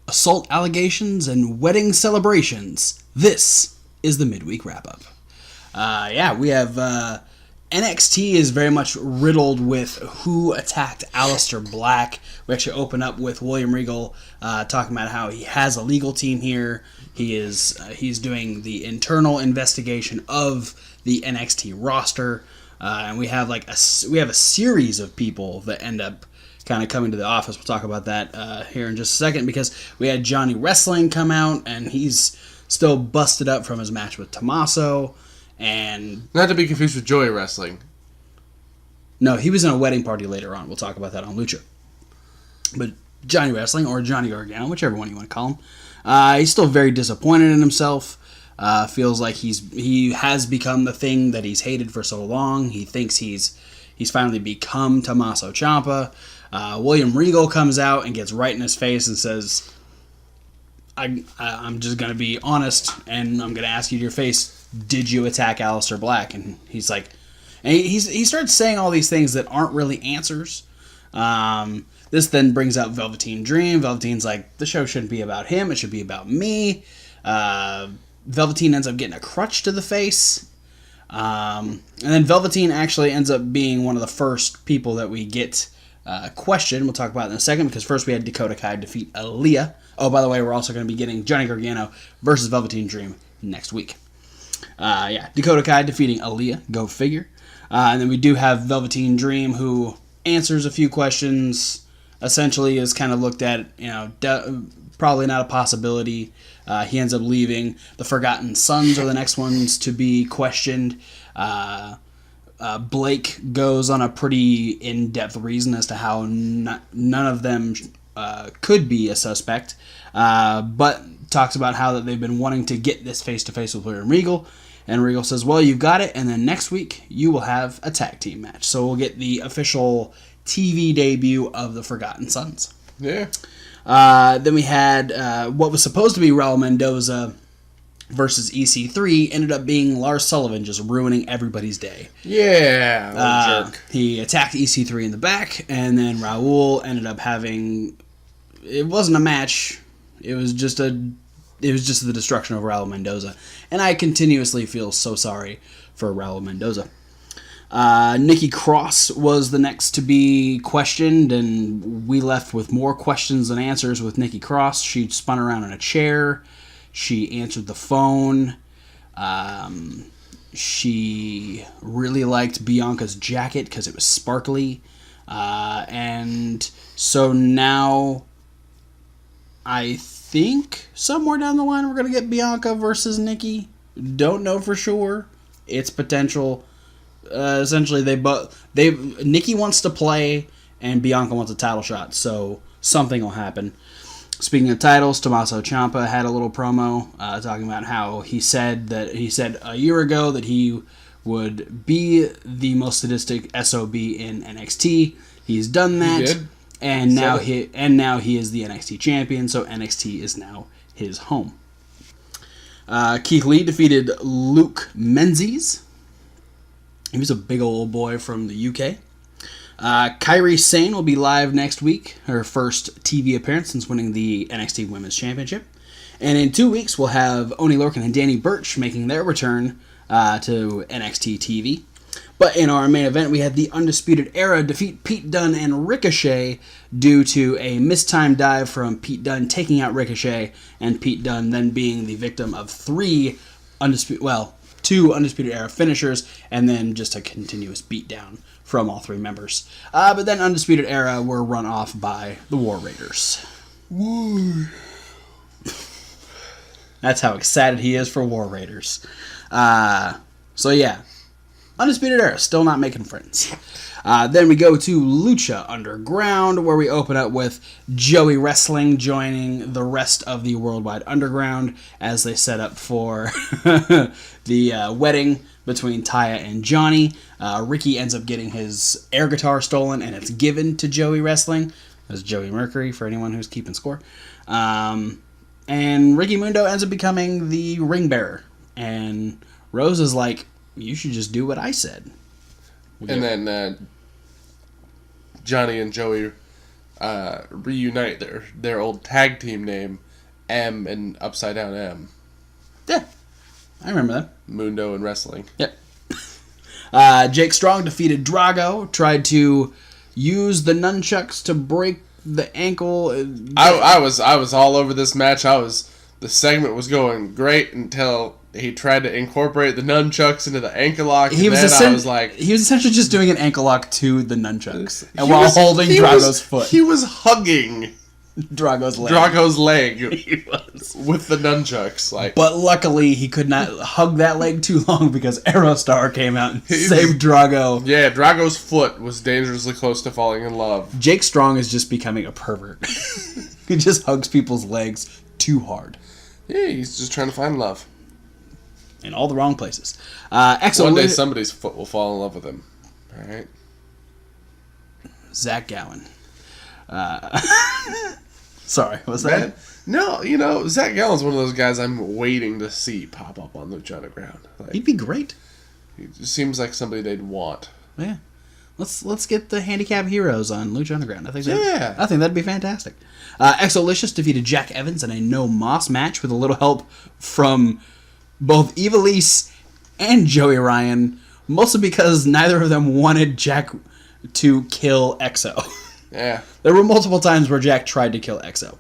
assault allegations, and wedding celebrations. This is the midweek wrap-up. We have... NXT is very much riddled with who attacked Aleister Black. We actually open up with William Regal talking about how he has a legal team here. He's doing the internal investigation of the NXT roster, and we have a series of people that end up kind of coming to the office. We'll talk about that here in just a second, because we had Johnny Wrestling come out, and he's still busted up from his match with Tommaso. And not to be confused with Joey Wrestling. No, he was in a wedding party later on. We'll talk about that on Lucha. But Johnny Wrestling, or Johnny Gargano, whichever one you want to call him, he's still very disappointed in himself. Feels like he has become the thing that he's hated for so long. He thinks he's finally become Tommaso Ciampa. William Regal comes out and gets right in his face and says, I'm just going to be honest, and I'm going to ask you to your face, did you attack Aleister Black? And he's like, and he starts saying all these things that aren't really answers. This then brings out Velveteen Dream. Velveteen's like, the show shouldn't be about him, it should be about me. Velveteen ends up getting a crutch to the face. And then Velveteen actually ends up being one of the first people that we get questioned. We'll talk about it in a second, because first we had Dakota Kai defeat Aaliyah. Oh, by the way, we're also going to be getting Johnny Gargano versus Velveteen Dream next week. Dakota Kai defeating Aaliyah, go figure. And then we do have Velveteen Dream, who answers a few questions, essentially is kind of looked at, probably not a possibility. He ends up leaving. The Forgotten Sons are the next ones to be questioned. Blake goes on a pretty in-depth reason as to how none of them could be a suspect, but talks about how that they've been wanting to get this face-to-face with William Regal, and Regal says, well, you've got it, and then next week you will have a tag team match. So we'll get the official TV debut of the Forgotten Sons. Yeah. Then we had what was supposed to be Raul Mendoza versus EC3, ended up being Lars Sullivan, just ruining everybody's day. Yeah, jerk. He attacked EC3 in the back, and then Raul ended up having... It wasn't a match. It was just the destruction of Raul Mendoza. And I continuously feel so sorry for Raul Mendoza. Nikki Cross was the next to be questioned, and we left with more questions than answers with Nikki Cross. She spun around in a chair. She answered the phone. She really liked Bianca's jacket because it was sparkly. And so now I think somewhere down the line we're going to get Bianca versus Nikki. Don't know for sure. It's potential. Essentially, Nikki wants to play and Bianca wants a title shot, so something will happen. Speaking of titles, Tommaso Ciampa had a little promo talking about how he said a year ago that he would be the most sadistic SOB in NXT. He's done that, he did. And now he is the NXT champion. So NXT is now his home. Keith Lee defeated Luke Menzies. He was a big old boy from the UK. Kairi Sane will be live next week, her first TV appearance since winning the NXT Women's Championship. And in 2 weeks, we'll have Oney Lorcan and Danny Burch making their return to NXT TV. But in our main event, we had the Undisputed Era defeat Pete Dunne and Ricochet due to a mistimed dive from Pete Dunne taking out Ricochet, and Pete Dunne then being the victim of two Undisputed Era finishers, and then just a continuous beatdown from all three members. But then Undisputed Era were run off by the War Raiders. Woo. That's how excited he is for War Raiders. So yeah, Undisputed Era still not making friends. Then we go to Lucha Underground, where we open up with Joey Wrestling joining the rest of the Worldwide Underground as they set up for the wedding between Taya and Johnny. Ricky ends up getting his air guitar stolen, and it's given to Joey Wrestling. That's Joey Mercury, for anyone who's keeping score. And Ricky Mundo ends up becoming the ring bearer. And Rose is like, you should just do what I said. And then Johnny and Joey reunite their old tag team name, M and Upside Down M. Yeah, I remember that. Mundo and wrestling. Yep. Jake Strong defeated Drago, tried to use the nunchucks to break the ankle. I was all over this match. The segment was going great until he tried to incorporate the nunchucks into the ankle lock. He was essentially just doing an ankle lock to the nunchucks, and while holding Drago's foot. He was hugging Drago's leg. He was with the nunchucks, but luckily he could not hug that leg too long because Aerostar came out and saved Drago. Yeah, Drago's foot was dangerously close to falling in love. Jake Strong is just becoming a pervert. He just hugs people's legs too hard. Yeah, he's just trying to find love in all the wrong places. One day somebody's foot will fall in love with him. All right. Zach Gowen. Sorry, what's that? No, Zach Gallen's one of those guys I'm waiting to see pop up on Lucha Underground. He'd be great. He just seems like somebody they'd want. Yeah. Let's get the handicap heroes on Lucha Underground. I think that'd be fantastic. Exolicious defeated Jack Evans in a no Moss match with a little help from both Ivelisse and Joey Ryan, mostly because neither of them wanted Jack to kill Exo. Yeah. There were multiple times where Jack tried to kill Exo,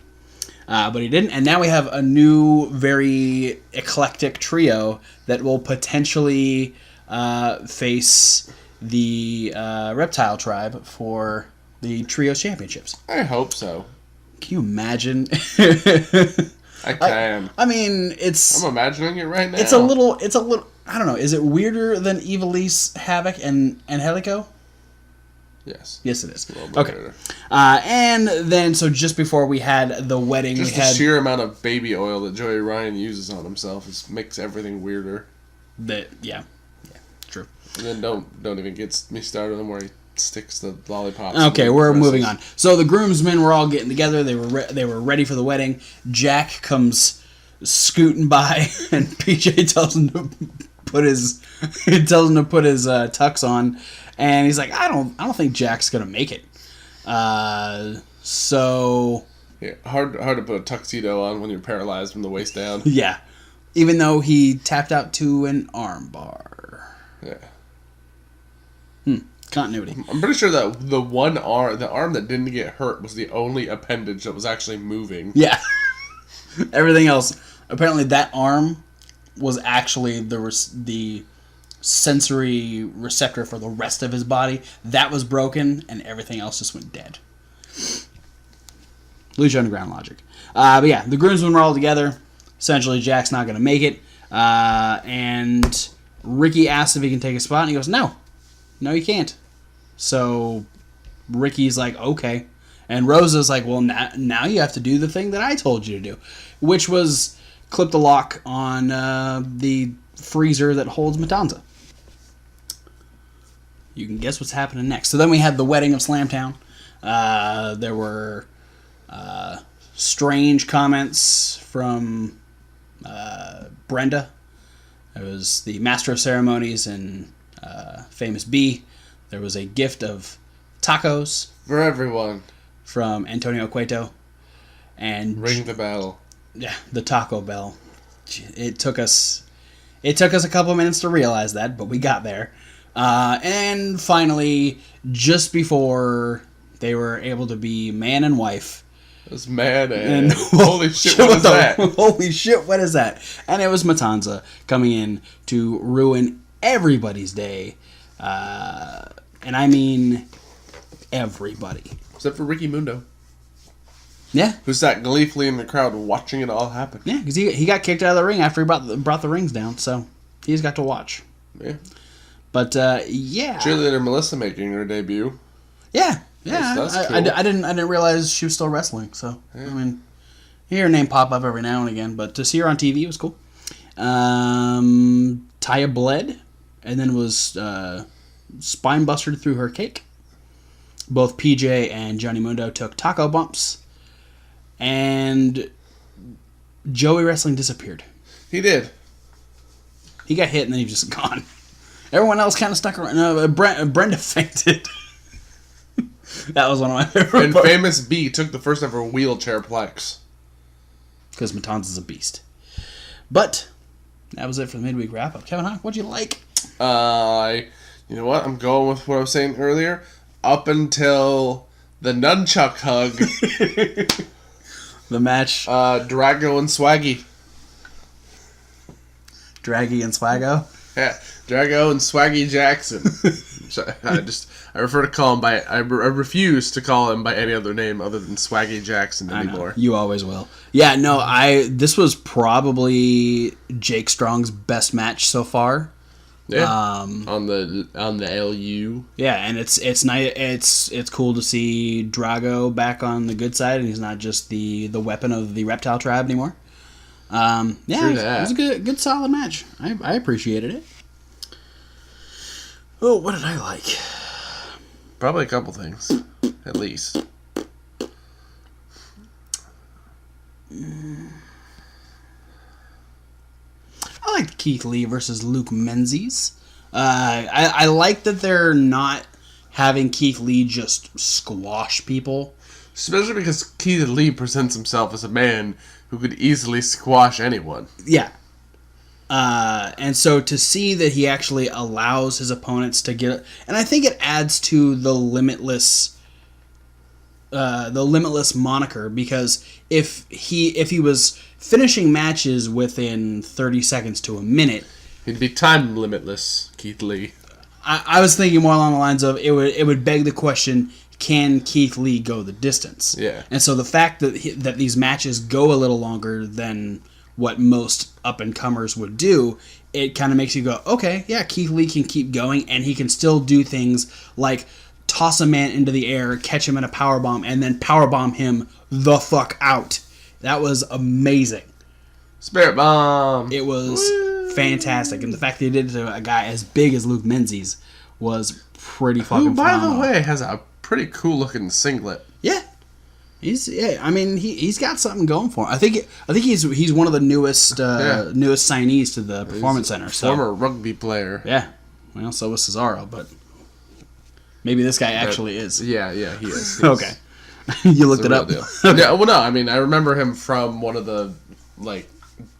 but he didn't. And now we have a new, very eclectic trio that will potentially face the Reptile Tribe for the Trios Championships. I hope so. Can you imagine? I can. I mean, I'm imagining it right now. It's a little. I don't know. Is it weirder than Ivelisse, Havoc, and Helico? Yes. Yes, it is. Okay. And then, so just before we had the wedding, just the sheer amount of baby oil that Joey Ryan uses on himself makes everything weirder. Yeah, true. And then don't even get me started on where he sticks the lollipops. Okay, we're moving on. So the groomsmen were all getting together. They were ready for the wedding. Jack comes scooting by, and PJ tells him to put his tux on, and he's like, I don't think Jack's gonna make it. So yeah, hard to put a tuxedo on when you're paralyzed from the waist down. Yeah, even though he tapped out to an arm bar. Yeah. Continuity. I'm pretty sure that the arm that didn't get hurt was the only appendage that was actually moving. Yeah. Everything else. Apparently that arm was actually the sensory receptor for the rest of his body. That was broken, and everything else just went dead. Lucha Underground logic. But yeah, the groomsmen were all together. Essentially, Jack's not going to make it. And Ricky asks if he can take a spot, and he goes, No, you can't. So Ricky's like, okay. And Rosa's like, well, now you have to do the thing that I told you to do, which was clip the lock on the freezer that holds Matanza. You can guess what's happening next. So then we had the wedding of Slamtown. There were strange comments from Brenda. It was the master of ceremonies and Famous B. There was a gift of tacos for everyone from Antonio Cueto, and ring the bell. Yeah, the Taco Bell. It took us a couple of minutes to realize that, but we got there. And finally, just before they were able to be man and wife. It was man and holy shit, what is that? Holy shit, what is that? And it was Matanza coming in to ruin everybody's day. And I mean everybody. Except for Ricky Mundo. Yeah. Who sat gleefully in the crowd watching it all happen. Yeah, because he got kicked out of the ring after he brought the rings down, so he's got to watch. Yeah. But, yeah. Cheerleader Melissa making her debut. Yeah. Yeah. That's cool. I didn't realize she was still wrestling, so, yeah. I mean, you hear her name pop up every now and again, but to see her on TV was cool. Taya bled, and then was spine busted through her cake. Both PJ and Johnny Mundo took taco bumps, and Joey Wrestling disappeared. He did. He got hit, and then he was just gone. Everyone else kind of stuck around. No, Brenda fainted. That was one of my favorite And parts. Famous B took the first ever wheelchair plex. Because Matanzas a beast. But that was it for the midweek wrap up. Kevin Hawk, what'd you like? You know what? I'm going with what I was saying earlier. Up until the nunchuck hug, The match, Drago and Swaggy. Draggy and Swaggo. Yeah, Drago and Swaggy Jackson. So I refer to call him by. I refuse to call him by any other name other than Swaggy Jackson anymore. You always will. Yeah, no, this was probably Jake Strong's best match so far. Yeah. On the LU. Yeah, and it's nice. It's cool to see Drago back on the good side, and he's not just the weapon of the reptile tribe anymore. Yeah, it was a good solid match. I appreciated it. Oh, what did I like? Probably a couple things, at least. I liked Keith Lee versus Luke Menzies. I like that they're not having Keith Lee just squash people. Especially because Keith Lee presents himself as a man who could easily squash anyone. Yeah. And so to see that he actually allows his opponents to get... And I think it adds to the limitless moniker, because if he was finishing matches within 30 seconds to a minute... He'd be time limitless, Keith Lee. I was thinking more along the lines of it would beg the question, can Keith Lee go the distance? Yeah. And so the fact that that these matches go a little longer than what most up-and-comers would do, it kind of makes you go, okay, yeah, Keith Lee can keep going, and he can still do things like toss a man into the air, catch him in a powerbomb, and then powerbomb him the fuck out. That was amazing. Spirit Bomb! It was fantastic, and the fact that he did it to a guy as big as Luke Menzies was pretty fucking phenomenal. Who, by the way, has a pretty cool-looking singlet. Yeah. He's got something going for him. I think he's one of the newest signees to the Performance Center. Former rugby player. Yeah. Well, so was Cesaro, but maybe this guy actually is. Yeah, he is. Okay. You looked it up. Okay. Yeah, well, no, I mean, I remember him from one of the, like,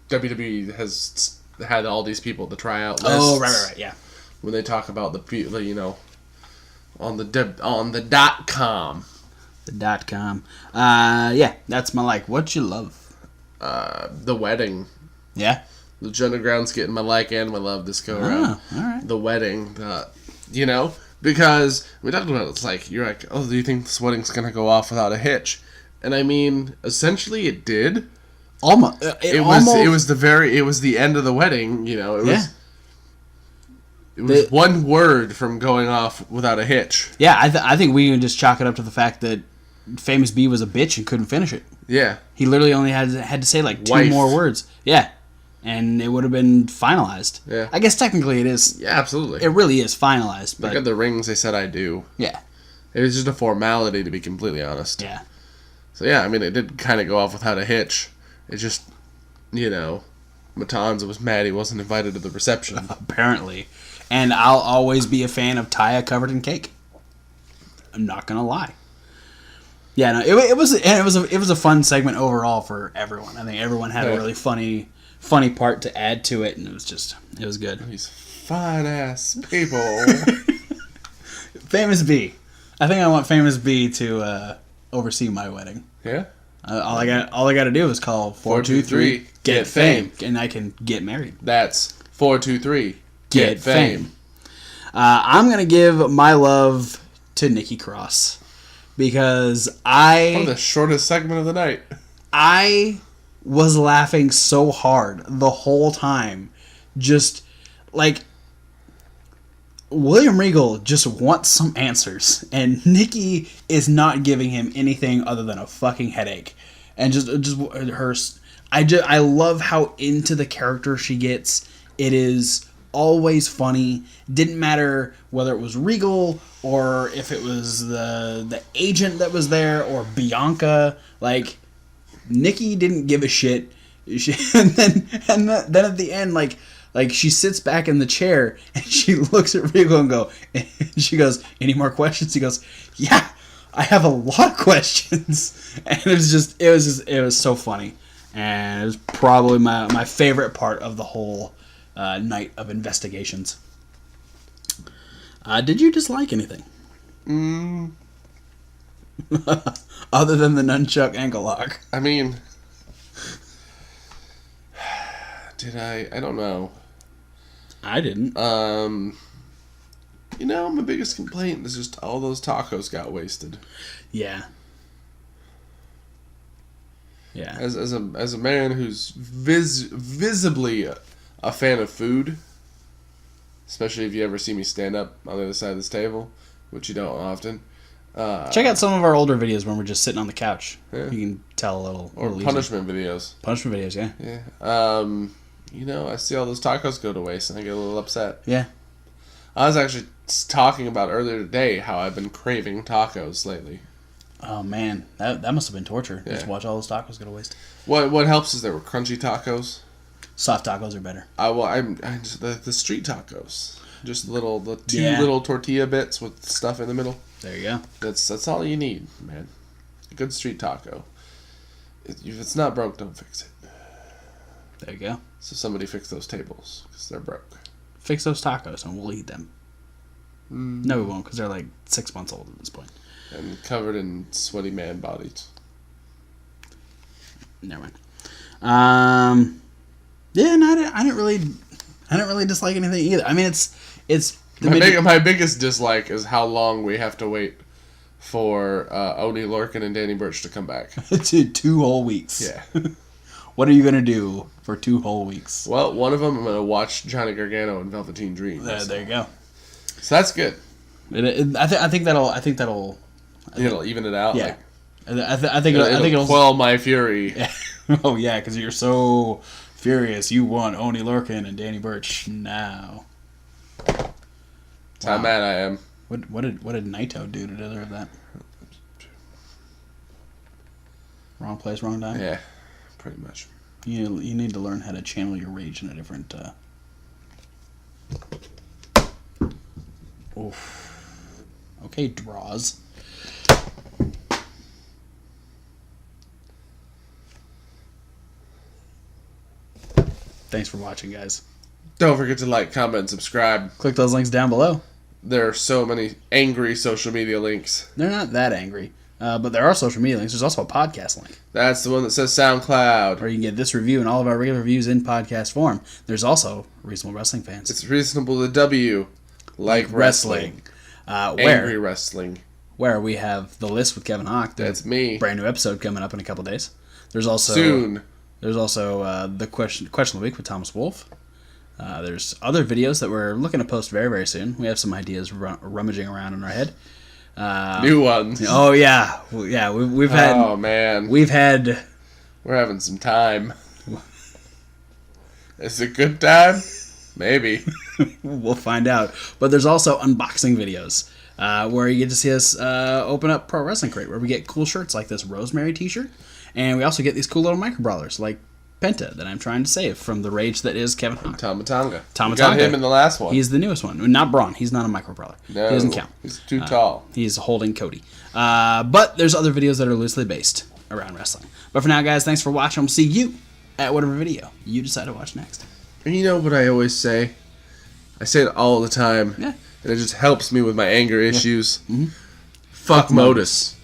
WWE has had all these people to try out lists. Oh, right, yeah. When they talk about the you know, on the .com. The .com. Yeah, that's my like. What you love? The wedding. Yeah. Lucha Underground's getting my like and my love this go around. All right. The wedding, you know, because we talked about it, it's like, you're like, oh, do you think this wedding's gonna go off without a hitch? And I mean, essentially it did. Almost. It was the end of the wedding, you know. It was one word from going off without a hitch. Yeah, I think we can just chalk it up to the fact that Famous B was a bitch and couldn't finish it. Yeah. He literally only had to say like two more words. Yeah. And it would have been finalized. Yeah. I guess technically it is. Yeah, absolutely. It really is finalized. But look at the rings they said I do. Yeah. It was just a formality, to be completely honest. Yeah. So yeah, I mean, it did kind of go off without a hitch. It just, you know, Matanza was mad he wasn't invited to the reception. Apparently. And I'll always be a fan of Taya covered in cake. I'm not gonna lie. Yeah, no, it was a fun segment overall for everyone. I think everyone had a really funny part to add to it, and it was good. These fine ass people. Famous B. I think I want Famous B to oversee my wedding. Yeah. All I got to do is call 423 get fame, and I can get married. That's 423 get fame. I'm gonna give my love to Nikki Cross because one of the shortest segment of the night. I was laughing so hard the whole time, just like William Regal just wants some answers, and Nikki is not giving him anything other than a fucking headache, and just her. I love how into the character she gets. It is always funny. Didn't matter whether it was Regal or if it was the agent that was there or Bianca. Like, Nikki didn't give a shit. And then at the end, like she sits back in the chair and she looks at Regal and she goes, "Any more questions?" He goes, "Yeah, I have a lot of questions, and it was so funny, and it was probably my favorite part of the whole night of investigations. Did you dislike anything? Other than the nunchuck ankle lock. I mean, did I? I don't know. I didn't. My biggest complaint is just all those tacos got wasted. Yeah. Yeah. As a man who's visibly a fan of food, especially if you ever see me stand up on the other side of this table, which you don't often. Check out some of our older videos when we're just sitting on the couch. Yeah. You can tell a little. Or punishment videos. Punishment videos, yeah. Yeah. I see all those tacos go to waste, and I get a little upset. Yeah. I was actually talking about earlier today how I've been craving tacos lately. Oh man, that must have been torture. Yeah. Just watch all those tacos go to waste. What helps is there were crunchy tacos. Soft tacos are better. I'm just the street tacos, just the two little tortilla bits with stuff in the middle. There you go. That's all you need, man. A good street taco. If it's not broke, don't fix it. There you go. So somebody fix those tables because they're broke. Fix those tacos and we'll eat them. No, we won't because they're like 6 months old at this point. And covered in sweaty man bodies. Never mind. Yeah, no, I didn't really dislike anything either. I mean, it's my biggest dislike is how long we have to wait for Oni Lorcan and Danny Burch to come back. 2 whole weeks. Yeah. What are you gonna do for 2 whole weeks? Well, one of them I'm gonna watch Johnny Gargano and Velveteen Dream. There you go. So that's good. I think that'll. It'll even it out. Yeah. Like, I think it'll quell my fury. Oh yeah, because you're so furious. You want Oni Lorcan and Danny Burch now. That's how mad I am. What did Naito do to deserve that? Wrong place, wrong time. Yeah, pretty much. You need to learn how to channel your rage in a different. Oof. Okay, draws. Thanks for watching, guys. Don't forget to like, comment, and subscribe. Click those links down below. There are so many angry social media links. They're not that angry, but there are social media links. There's also a podcast link. That's the one that says SoundCloud. Or you can get this review and all of our regular reviews in podcast form. There's also Reasonable Wrestling Fans. It's reasonable to W. Like wrestling. Angry wrestling. Where we have the list with Kevin Hawk. That's me. Brand new episode coming up in a couple days. There's also soon. There's also the question of the week with Thomas Wolfe. There's other videos that we're looking to post very, very soon. We have some ideas rummaging around in our head. New ones. Oh yeah, yeah. We've had. Oh man, we've had. We're having some time. Is it a good time? Maybe. We'll find out. But there's also unboxing videos where you get to see us open up Pro Wrestling Crate, where we get cool shirts like this Rosemary t-shirt. And we also get these cool little micro brawlers like Penta that I'm trying to save from the rage that is Kevin Hawk. Tamatonga. Tamatonga. We got him in the last one. He's the newest one. Not Braun. He's not a micro brawler. No, he doesn't count. He's too tall. He's holding Cody. But there's other videos that are loosely based around wrestling. But for now, guys, thanks for watching. We'll see you at whatever video you decide to watch next. And you know what I always say? I say it all the time. Yeah. And it just helps me with my anger issues. Mm-hmm. Fuck Modus.